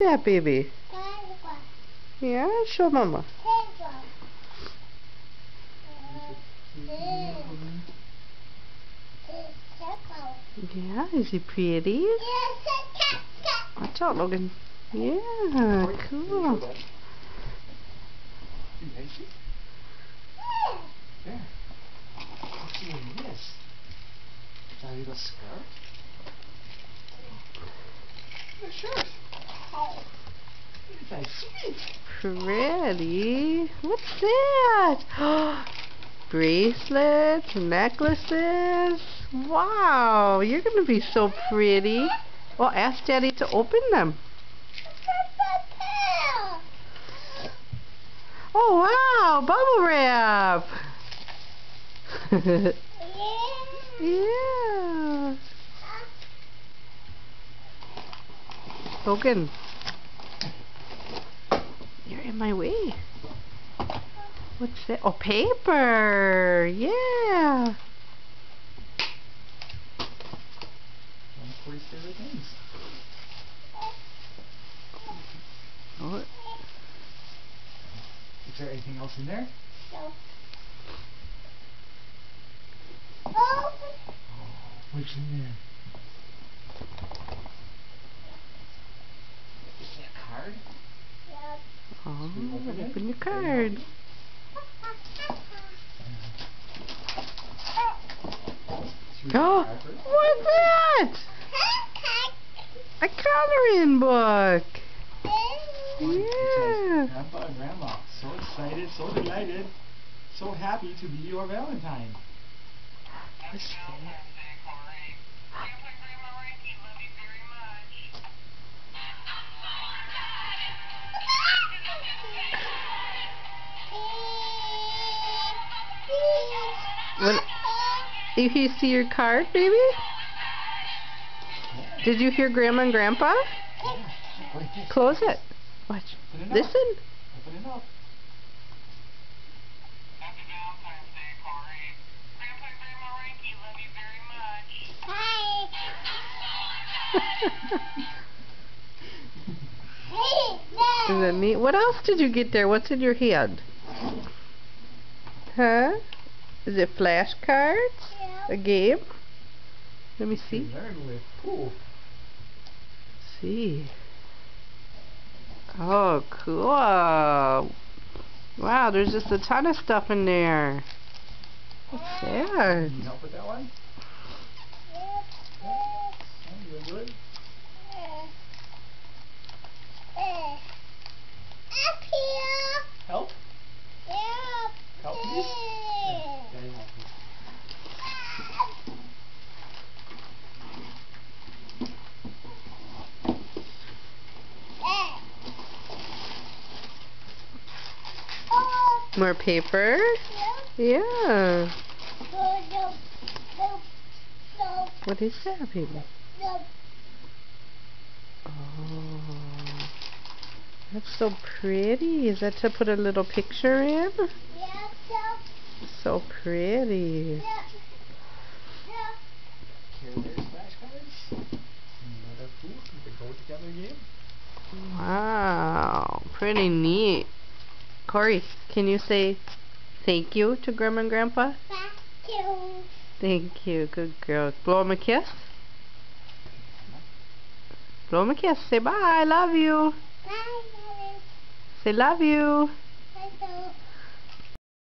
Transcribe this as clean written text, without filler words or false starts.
Yeah, baby. Yeah, show mama. Yeah, is he pretty? Watch out, Logan. Yeah, cool. There. What's doing this? Is that a little skirt? The shirt. Isn't that sweet? Pretty. What's that? Bracelets, necklaces. Wow, you're going to be so pretty. Well, ask Daddy to open them. Oh, wow, bubble wrap. Yeah. Logan, you're in my way. What's that? Oh, paper. Yeah. One of Corey's favorite things. Oh. Is there anything else in there? No. Oh, what's in there? Is that a card? Yep. Oh, Open open your it? cards. Oh, what's that? A coloring book. Yeah. Grandpa and Grandma, so excited, so delighted, so happy to be your Valentine. What's that? When you see your card, baby? Did you hear Grandma and Grandpa? Yeah. Close it. Watch. Open it up. Listen. Open it up. Happy Valentine's Day, Corey. Grandpa and Grandma Ranky love you very much. Hi. Isn't that neat? What else did you get there? What's in your hand? Huh? Is it flashcards? Yeah. A game? Let me see. Learn with cool. See. Oh, cool. Wow, there's just a ton of stuff in there. What's that? Need help with that one? You doing good? Up here. Help? Yep. Help please? Daddy help you. More paper? Yeah. What is that, baby? Oh, that's so pretty. Is that to put a little picture in? So pretty. Here, there's flashcards. Another cool. The go together game. Wow, pretty neat. Corey, can you say thank you to Grandma and Grandpa? Thank you, good girl. Blow them a kiss. Blow them a kiss. Say bye, love you. Bye. Say love you.